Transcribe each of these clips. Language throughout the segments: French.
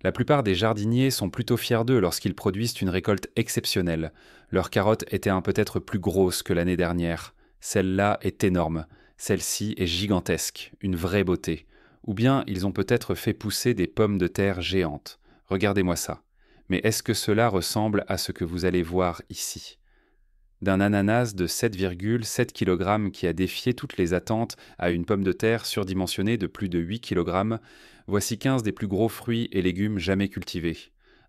La plupart des jardiniers sont plutôt fiers d'eux lorsqu'ils produisent une récolte exceptionnelle. Leur carotte était peut-être plus grosse que l'année dernière. Celle-là est énorme. Celle-ci est gigantesque, une vraie beauté. Ou bien ils ont peut-être fait pousser des pommes de terre géantes. Regardez-moi ça. Mais est-ce que cela ressemble à ce que vous allez voir ici? D'un ananas de 7,7 kg qui a défié toutes les attentes à une pomme de terre surdimensionnée de plus de 8 kg, voici 15 des plus gros fruits et légumes jamais cultivés.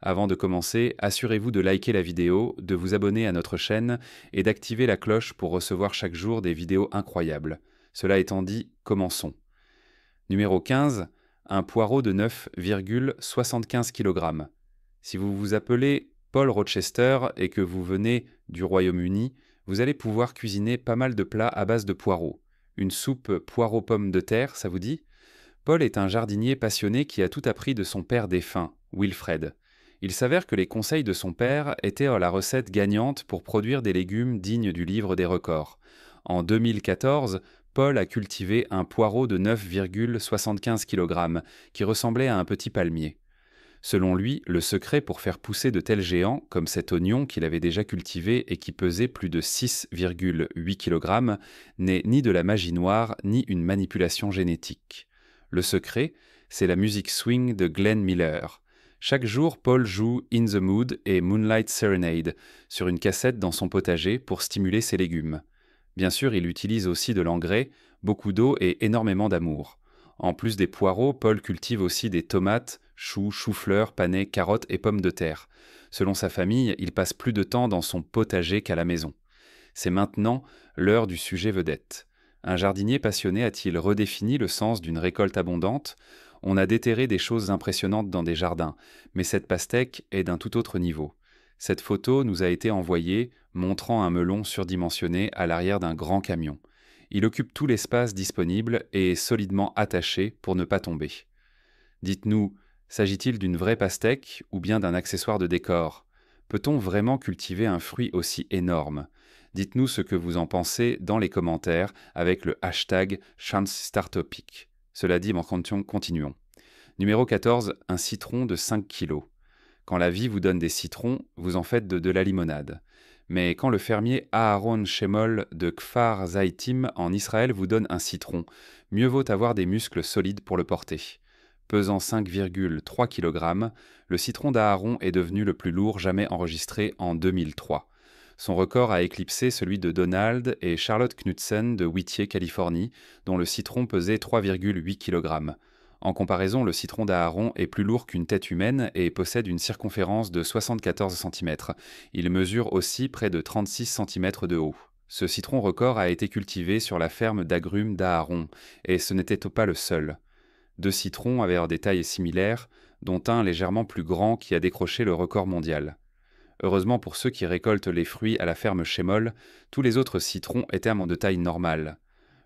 Avant de commencer, assurez-vous de liker la vidéo, de vous abonner à notre chaîne et d'activer la cloche pour recevoir chaque jour des vidéos incroyables. Cela étant dit, commençons. Numéro 15, un poireau de 9,75 kg. Si vous vous appelez Paul Rochester et que vous venez du Royaume-Uni, vous allez pouvoir cuisiner pas mal de plats à base de poireaux. Une soupe poireaux-pommes de terre, ça vous dit? Paul est un jardinier passionné qui a tout appris de son père défunt, Wilfred. Il s'avère que les conseils de son père étaient la recette gagnante pour produire des légumes dignes du livre des records. En 2014, Paul a cultivé un poireau de 9,75 kg qui ressemblait à un petit palmier. Selon lui, le secret pour faire pousser de tels géants, comme cet oignon qu'il avait déjà cultivé et qui pesait plus de 6,8 kg, n'est ni de la magie noire ni une manipulation génétique. Le secret, c'est la musique swing de Glenn Miller. Chaque jour, Paul joue In the Mood et Moonlight Serenade sur une cassette dans son potager pour stimuler ses légumes. Bien sûr, il utilise aussi de l'engrais, beaucoup d'eau et énormément d'amour. En plus des poireaux, Paul cultive aussi des tomates, choux, choux-fleurs, panais, carottes et pommes de terre. Selon sa famille, il passe plus de temps dans son potager qu'à la maison. C'est maintenant l'heure du sujet vedette. Un jardinier passionné a-t-il redéfini le sens d'une récolte abondante? On a déterré des choses impressionnantes dans des jardins, mais cette pastèque est d'un tout autre niveau. Cette photo nous a été envoyée montrant un melon surdimensionné à l'arrière d'un grand camion. Il occupe tout l'espace disponible et est solidement attaché pour ne pas tomber. Dites-nous, s'agit-il d'une vraie pastèque ou bien d'un accessoire de décor? Peut-on vraiment cultiver un fruit aussi énorme? Dites-nous ce que vous en pensez dans les commentaires avec le hashtag ChanceStarTopic. Cela dit, continuons. Numéro 14, un citron de 5 kg. Quand la vie vous donne des citrons, vous en faites de la limonade. Mais quand le fermier Aharon Shemol de Kfar Zaitim en Israël vous donne un citron, mieux vaut avoir des muscles solides pour le porter. Pesant 5,3 kg, le citron d'Aharon est devenu le plus lourd jamais enregistré en 2003. Son record a éclipsé celui de Donald et Charlotte Knudsen de Whittier, Californie, dont le citron pesait 3,8 kg. En comparaison, le citron d'Aharon est plus lourd qu'une tête humaine et possède une circonférence de 74 cm. Il mesure aussi près de 36 cm de haut. Ce citron record a été cultivé sur la ferme d'agrumes d'Aharon, et ce n'était pas le seul. 2 citrons avaient des tailles similaires, dont un légèrement plus grand qui a décroché le record mondial. Heureusement pour ceux qui récoltent les fruits à la ferme Chémol, tous les autres citrons étaient de taille normale.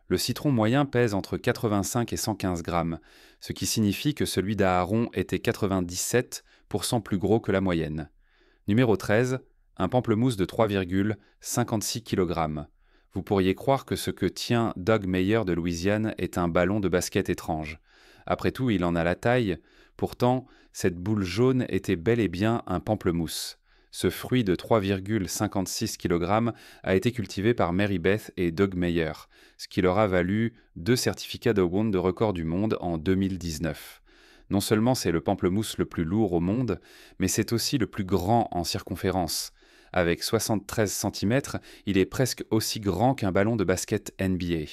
Le citron moyen pèse entre 85 et 115 grammes, ce qui signifie que celui d'Aharon était 97% plus gros que la moyenne. Numéro 13, un pamplemousse de 3,56 kg. Vous pourriez croire que ce que tient Doug Meyer de Louisiane est un ballon de basket étrange. Après tout, il en a la taille, pourtant, cette boule jaune était bel et bien un pamplemousse. Ce fruit de 3,56 kg a été cultivé par Mary Beth et Doug Meyer, ce qui leur a valu 2 certificats d'Owen de record du monde en 2019. Non seulement c'est le pamplemousse le plus lourd au monde, mais c'est aussi le plus grand en circonférence. Avec 73 cm, il est presque aussi grand qu'un ballon de basket NBA.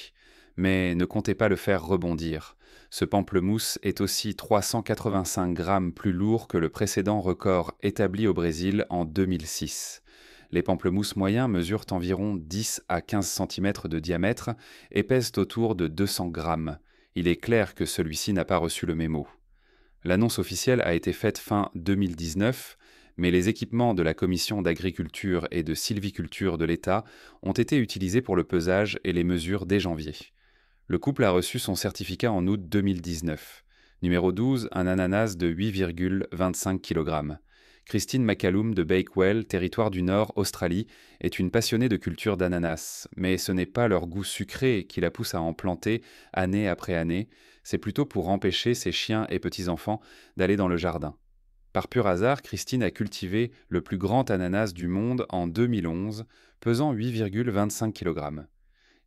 Mais ne comptez pas le faire rebondir. Ce pamplemousse est aussi 385 grammes plus lourd que le précédent record établi au Brésil en 2006. Les pamplemousses moyens mesurent environ 10 à 15 cm de diamètre et pèsent autour de 200 grammes. Il est clair que celui-ci n'a pas reçu le mémo. L'annonce officielle a été faite fin 2019, mais les équipements de la Commission d'agriculture et de sylviculture de l'État ont été utilisés pour le pesage et les mesures dès janvier. Le couple a reçu son certificat en août 2019. Numéro 12, un ananas de 8,25 kg. Christine McCallum de Bakewell, territoire du Nord, Australie, est une passionnée de culture d'ananas. Mais ce n'est pas leur goût sucré qui la pousse à en planter année après année, c'est plutôt pour empêcher ses chiens et petits-enfants d'aller dans le jardin. Par pur hasard, Christine a cultivé le plus grand ananas du monde en 2011, pesant 8,25 kg.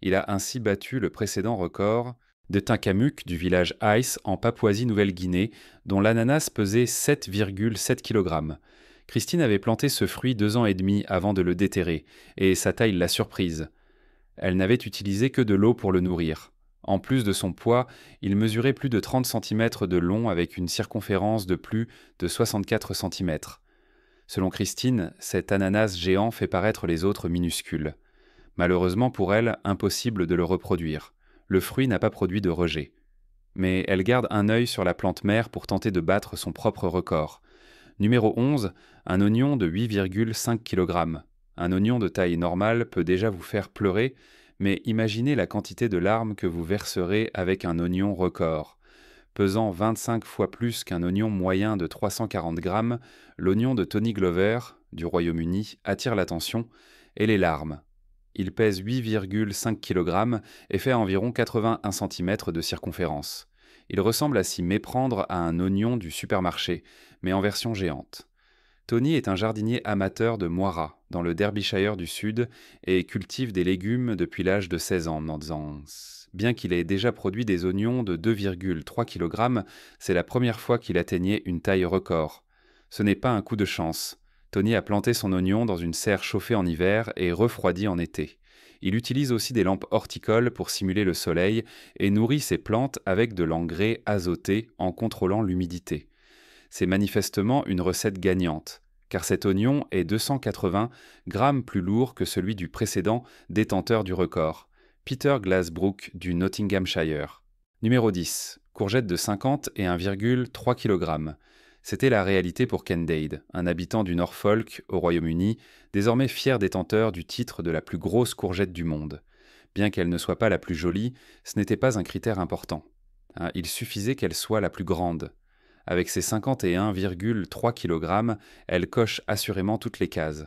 Il a ainsi battu le précédent record de Tinkamuk du village Ice en Papouasie-Nouvelle-Guinée, dont l'ananas pesait 7,7 kg. Christine avait planté ce fruit 2 ans et demi avant de le déterrer, et sa taille l'a surprise. Elle n'avait utilisé que de l'eau pour le nourrir. En plus de son poids, il mesurait plus de 30 cm de long avec une circonférence de plus de 64 cm. Selon Christine, cet ananas géant fait paraître les autres minuscules. Malheureusement pour elle, impossible de le reproduire. Le fruit n'a pas produit de rejet. Mais elle garde un œil sur la plante mère pour tenter de battre son propre record. Numéro 11, un oignon de 8,5 kg. Un oignon de taille normale peut déjà vous faire pleurer, mais imaginez la quantité de larmes que vous verserez avec un oignon record. Pesant 25 fois plus qu'un oignon moyen de 340 grammes, l'oignon de Tony Glover, du Royaume-Uni, attire l'attention et les larmes. Il pèse 8,5 kg et fait environ 81 cm de circonférence. Il ressemble à s'y méprendre à un oignon du supermarché, mais en version géante. Tony est un jardinier amateur de Moira, dans le Derbyshire du Sud, et cultive des légumes depuis l'âge de 16 ans. Bien qu'il ait déjà produit des oignons de 2,3 kg, c'est la première fois qu'il atteignait une taille record. Ce n'est pas un coup de chance. Tony a planté son oignon dans une serre chauffée en hiver et refroidie en été. Il utilise aussi des lampes horticoles pour simuler le soleil et nourrit ses plantes avec de l'engrais azoté en contrôlant l'humidité. C'est manifestement une recette gagnante, car cet oignon est 280 grammes plus lourd que celui du précédent détenteur du record, Peter Glasbrook du Nottinghamshire. Numéro 10. Courgette de 50 et 1,3 kg. C'était la réalité pour Ken Dade, un habitant du Norfolk, au Royaume-Uni, désormais fier détenteur du titre de la plus grosse courgette du monde. Bien qu'elle ne soit pas la plus jolie, ce n'était pas un critère important. Il suffisait qu'elle soit la plus grande. Avec ses 51,3 kg, elle coche assurément toutes les cases.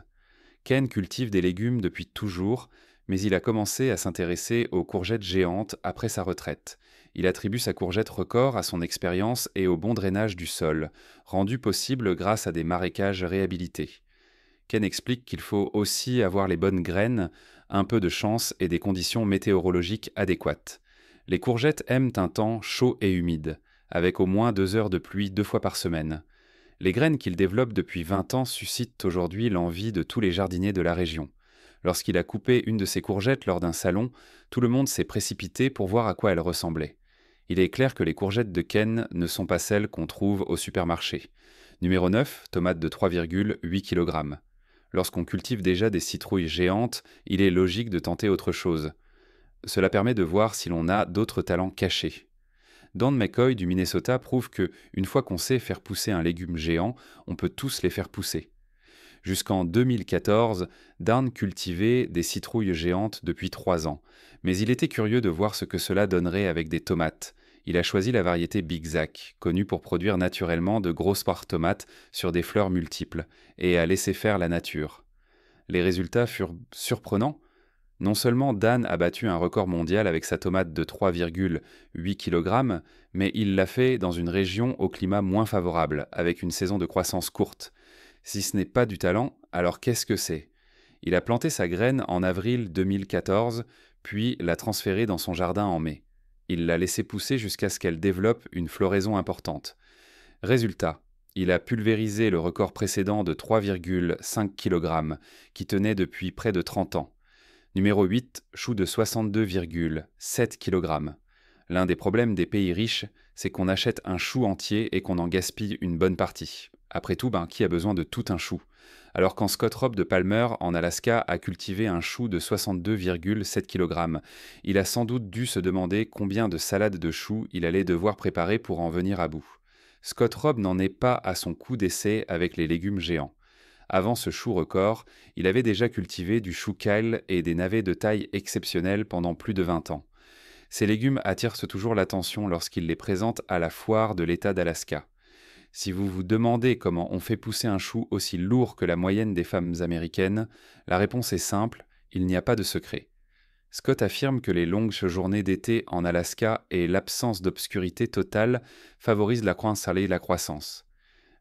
Ken cultive des légumes depuis toujours, mais il a commencé à s'intéresser aux courgettes géantes après sa retraite. Il attribue sa courgette record à son expérience et au bon drainage du sol, rendu possible grâce à des marécages réhabilités. Ken explique qu'il faut aussi avoir les bonnes graines, un peu de chance et des conditions météorologiques adéquates. Les courgettes aiment un temps chaud et humide, avec au moins 2 heures de pluie 2 fois par semaine. Les graines qu'il développe depuis 20 ans suscitent aujourd'hui l'envie de tous les jardiniers de la région. Lorsqu'il a coupé une de ses courgettes lors d'un salon, tout le monde s'est précipité pour voir à quoi elle ressemblait. Il est clair que les courgettes de Ken ne sont pas celles qu'on trouve au supermarché. Numéro 9, tomate de 3,8 kg. Lorsqu'on cultive déjà des citrouilles géantes, il est logique de tenter autre chose. Cela permet de voir si l'on a d'autres talents cachés. Dan McCoy du Minnesota prouve que, une fois qu'on sait faire pousser un légume géant, on peut tous les faire pousser. Jusqu'en 2014, Dan cultivait des citrouilles géantes depuis 3 ans, mais il était curieux de voir ce que cela donnerait avec des tomates. Il a choisi la variété Big Zack, connue pour produire naturellement de grosses parts tomates sur des fleurs multiples, et a laissé faire la nature. Les résultats furent surprenants. Non seulement Dan a battu un record mondial avec sa tomate de 3,8 kg, mais il l'a fait dans une région au climat moins favorable, avec une saison de croissance courte. Si ce n'est pas du talent, alors qu'est-ce que c'est ? Il a planté sa graine en avril 2014, puis l'a transférée dans son jardin en mai. Il l'a laissée pousser jusqu'à ce qu'elle développe une floraison importante. Résultat, il a pulvérisé le record précédent de 3,5 kg, qui tenait depuis près de 30 ans. Numéro 8, chou de 62,7 kg. L'un des problèmes des pays riches, c'est qu'on achète un chou entier et qu'on en gaspille une bonne partie. Après tout, qui a besoin de tout un chou ? Alors quand Scott Robb de Palmer, en Alaska, a cultivé un chou de 62,7 kg, il a sans doute dû se demander combien de salades de choux il allait devoir préparer pour en venir à bout. Scott Robb n'en est pas à son coup d'essai avec les légumes géants. Avant ce chou record, il avait déjà cultivé du chou kale et des navets de taille exceptionnelle pendant plus de 20 ans. Ces légumes attirent toujours l'attention lorsqu'il les présente à la foire de l'État d'Alaska. Si vous vous demandez comment on fait pousser un chou aussi lourd que la moyenne des femmes américaines, la réponse est simple, il n'y a pas de secret. Scott affirme que les longues journées d'été en Alaska et l'absence d'obscurité totale favorisent la croissance.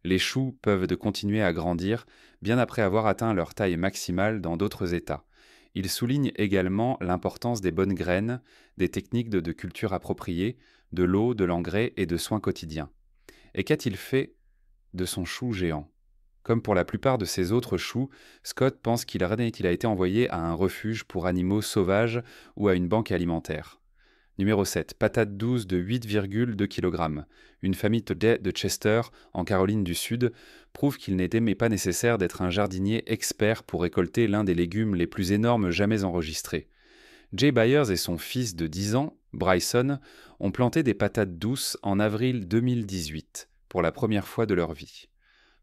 Les choux peuvent continuer à grandir bien après avoir atteint leur taille maximale dans d'autres États. Il souligne également l'importance des bonnes graines, des techniques de culture appropriées, de l'eau, de l'engrais et de soins quotidiens. Et qu'a-t-il fait de son chou géant? Comme pour la plupart de ses autres choux, Scott pense qu'il a été envoyé à un refuge pour animaux sauvages ou à une banque alimentaire. Numéro 7. Patate douce de 8,2 kg. Une famille de Chester, en Caroline du Sud, prouve qu'il n'était pas nécessaire d'être un jardinier expert pour récolter l'un des légumes les plus énormes jamais enregistrés. Jay Byers et son fils de 10 ans, Bryson, ont planté des patates douces en avril 2018, pour la première fois de leur vie.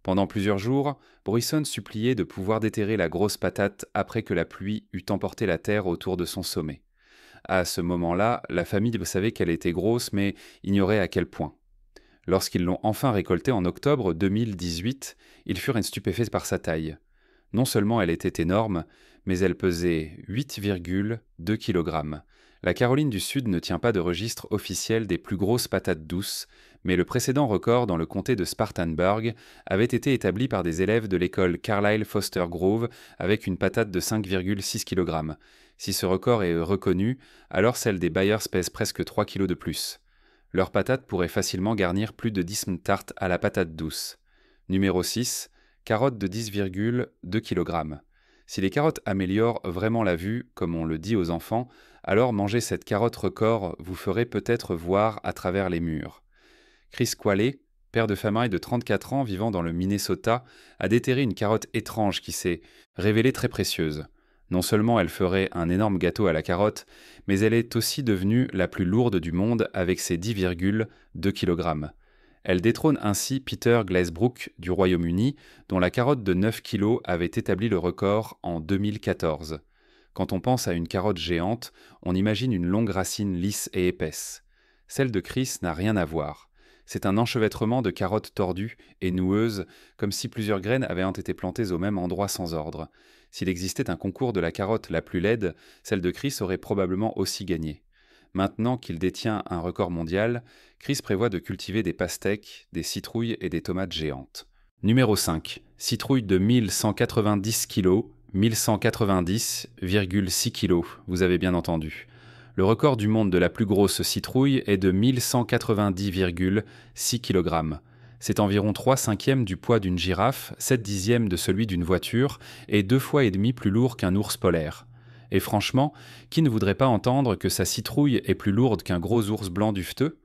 Pendant plusieurs jours, Bryson suppliait de pouvoir déterrer la grosse patate après que la pluie eût emporté la terre autour de son sommet. À ce moment-là, la famille savait qu'elle était grosse, mais ignorait à quel point. Lorsqu'ils l'ont enfin récoltée en octobre 2018, ils furent stupéfaits par sa taille. Non seulement elle était énorme, mais elle pesait 8,2 kg. La Caroline du Sud ne tient pas de registre officiel des plus grosses patates douces, mais le précédent record dans le comté de Spartanburg avait été établi par des élèves de l'école Carlisle Foster Grove avec une patate de 5,6 kg. Si ce record est reconnu, alors celle des Byers pèse presque 3 kg de plus. Leurs patates pourraient facilement garnir plus de 10 tartes à la patate douce. Numéro 6. Carottes de 10,2 kg. Si les carottes améliorent vraiment la vue, comme on le dit aux enfants, alors manger cette carotte record vous ferait peut-être voir à travers les murs. Chris Qualley, père de famille de 34 ans vivant dans le Minnesota, a déterré une carotte étrange qui s'est révélée très précieuse. Non seulement elle ferait un énorme gâteau à la carotte, mais elle est aussi devenue la plus lourde du monde avec ses 10,2 kg. Elle détrône ainsi Peter Glazebrook du Royaume-Uni, dont la carotte de 9 kg avait établi le record en 2014. Quand on pense à une carotte géante, on imagine une longue racine lisse et épaisse. Celle de Chris n'a rien à voir. C'est un enchevêtrement de carottes tordues et noueuses, comme si plusieurs graines avaient été plantées au même endroit sans ordre. S'il existait un concours de la carotte la plus laide, celle de Chris aurait probablement aussi gagné. Maintenant qu'il détient un record mondial, Chris prévoit de cultiver des pastèques, des citrouilles et des tomates géantes. Numéro 5. Citrouille de 1190 kg, 1190,6 kg, vous avez bien entendu. Le record du monde de la plus grosse citrouille est de 1190,6 kg. C'est environ 3/5 du poids d'une girafe, 7/10 de celui d'une voiture et 2,5 fois plus lourd qu'un ours polaire. Et franchement, qui ne voudrait pas entendre que sa citrouille est plus lourde qu'un gros ours blanc duveteux?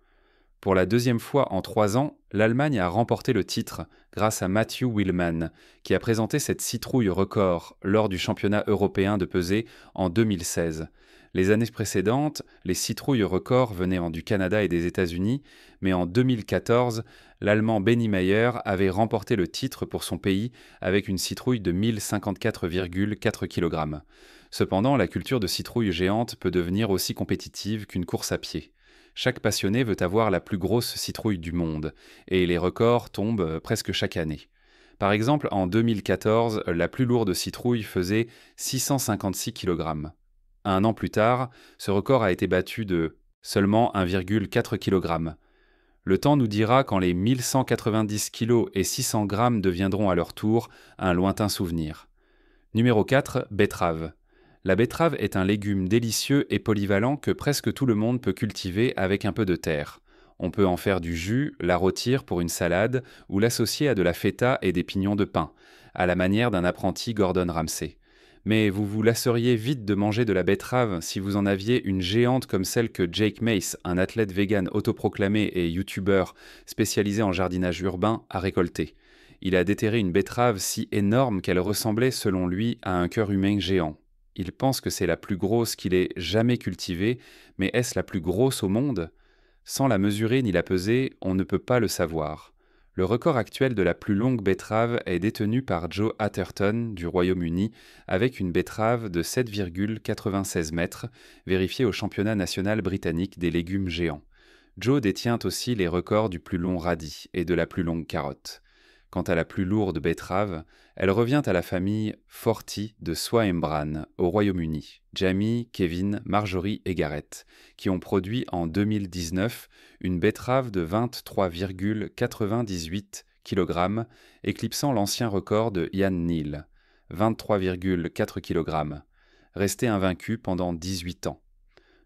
Pour la deuxième fois en 3 ans, l'Allemagne a remporté le titre grâce à Matthew Willman, qui a présenté cette citrouille record lors du championnat européen de pesée en 2016. Les années précédentes, les citrouilles records venaient du Canada et des États-Unis, mais en 2014, l'Allemand Benny Meyer avait remporté le titre pour son pays avec une citrouille de 1054,4 kg. Cependant, la culture de citrouilles géantes peut devenir aussi compétitive qu'une course à pied. Chaque passionné veut avoir la plus grosse citrouille du monde, et les records tombent presque chaque année. Par exemple, en 2014, la plus lourde citrouille faisait 656 kg. Un an plus tard, ce record a été battu de seulement 1,4 kg. Le temps nous dira quand les 1190 kg et 600 g deviendront à leur tour un lointain souvenir. Numéro 4. Betterave. La betterave est un légume délicieux et polyvalent que presque tout le monde peut cultiver avec un peu de terre. On peut en faire du jus, la rôtir pour une salade ou l'associer à de la feta et des pignons de pain, à la manière d'un apprenti Gordon Ramsay. Mais vous vous lasseriez vite de manger de la betterave si vous en aviez une géante comme celle que Jake Mace, un athlète vegan autoproclamé et youtubeur spécialisé en jardinage urbain, a récolté. Il a déterré une betterave si énorme qu'elle ressemblait selon lui à un cœur humain géant. Il pense que c'est la plus grosse qu'il ait jamais cultivée, mais est-ce la plus grosse au monde? Sans la mesurer ni la peser, on ne peut pas le savoir. Le record actuel de la plus longue betterave est détenu par Joe Atherton du Royaume-Uni avec une betterave de 7,96 mètres, vérifiée au championnat national britannique des légumes géants. Joe détient aussi les records du plus long radis et de la plus longue carotte. Quant à la plus lourde betterave, elle revient à la famille Forti de Swaembran au Royaume-Uni, Jamie, Kevin, Marjorie et Gareth, qui ont produit en 2019 une betterave de 23,98 kg, éclipsant l'ancien record de Ian Neal, 23,4 kg, resté invaincu pendant 18 ans.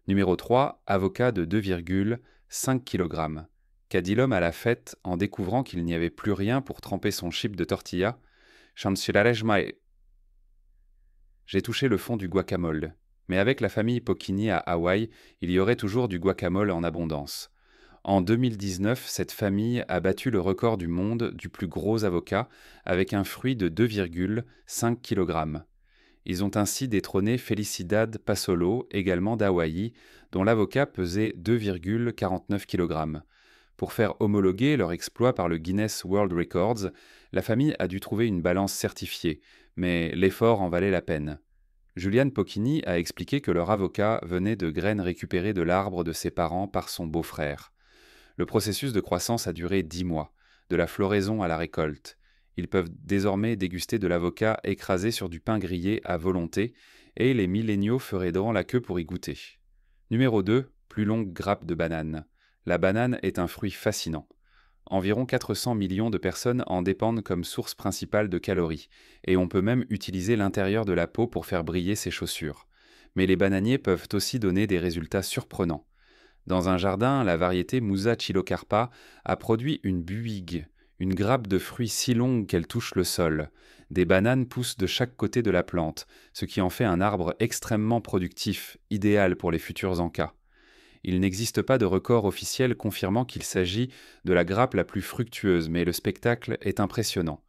Numéro 3, avocat de 2,5 kg, qu'a dit l'homme à la fête en découvrant qu'il n'y avait plus rien pour tremper son chip de tortilla. J'ai touché le fond du guacamole. Mais avec la famille Pocchini à Hawaï, il y aurait toujours du guacamole en abondance. En 2019, cette famille a battu le record du monde du plus gros avocat avec un fruit de 2,5 kg. Ils ont ainsi détrôné Felicidad Pasolo, également d'Hawaï, dont l'avocat pesait 2,49 kg. Pour faire homologuer leur exploit par le Guinness World Records, la famille a dû trouver une balance certifiée, mais l'effort en valait la peine. Julian Pocchini a expliqué que leur avocat venait de graines récupérées de l'arbre de ses parents par son beau-frère. Le processus de croissance a duré 10 mois, de la floraison à la récolte. Ils peuvent désormais déguster de l'avocat écrasé sur du pain grillé à volonté, et les milléniaux feraient droit la queue pour y goûter. Numéro 2, plus longue grappe de banane. La banane est un fruit fascinant. Environ 400 millions de personnes en dépendent comme source principale de calories, et on peut même utiliser l'intérieur de la peau pour faire briller ses chaussures. Mais les bananiers peuvent aussi donner des résultats surprenants. Dans un jardin, la variété Musa chilocarpa a produit une buigue, une grappe de fruits si longue qu'elle touche le sol. Des bananes poussent de chaque côté de la plante, ce qui en fait un arbre extrêmement productif, idéal pour les futurs encas. Il n'existe pas de record officiel confirmant qu'il s'agit de la grappe la plus fructueuse, mais le spectacle est impressionnant.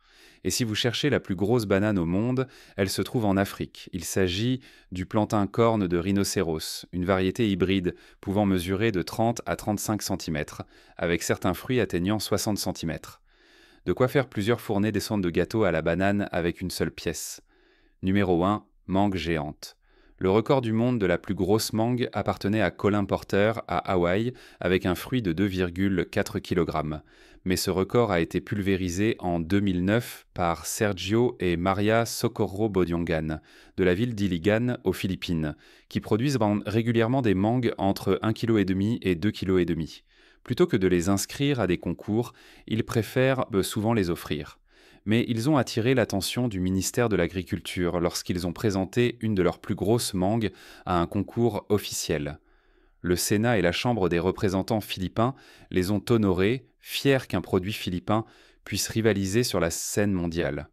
Et si vous cherchez la plus grosse banane au monde, elle se trouve en Afrique. Il s'agit du plantain corne de rhinocéros, une variété hybride pouvant mesurer de 30 à 35 cm, avec certains fruits atteignant 60 cm. De quoi faire plusieurs fournées descentes de gâteau à la banane avec une seule pièce. Numéro 1, mangue géante. Le record du monde de la plus grosse mangue appartenait à Colin Porter à Hawaï avec un fruit de 2,4 kg. Mais ce record a été pulvérisé en 2009 par Sergio et Maria Socorro Bodiongan de la ville d'Iligan aux Philippines, qui produisent régulièrement des mangues entre 1,5 kg et 2,5 kg. Plutôt que de les inscrire à des concours, ils préfèrent souvent les offrir. Mais ils ont attiré l'attention du ministère de l'Agriculture lorsqu'ils ont présenté une de leurs plus grosses mangues à un concours officiel. Le Sénat et la Chambre des représentants philippins les ont honorés, fiers qu'un produit philippin puisse rivaliser sur la scène mondiale.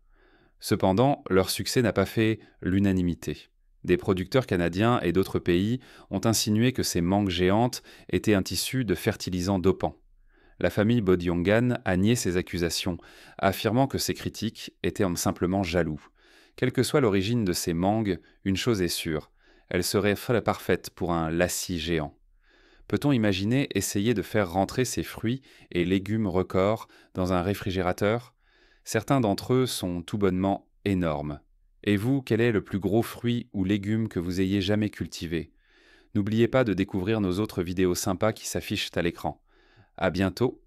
Cependant, leur succès n'a pas fait l'unanimité. Des producteurs canadiens et d'autres pays ont insinué que ces mangues géantes étaient un tissu de fertilisants dopants. La famille Bodiongan a nié ces accusations, affirmant que ces critiques étaient simplement jaloux. Quelle que soit l'origine de ces mangues, une chose est sûre, elles seraient parfaites pour un lassi géant. Peut-on imaginer essayer de faire rentrer ces fruits et légumes records dans un réfrigérateur ? Certains d'entre eux sont tout bonnement énormes. Et vous, quel est le plus gros fruit ou légume que vous ayez jamais cultivé ? N'oubliez pas de découvrir nos autres vidéos sympas qui s'affichent à l'écran. À bientôt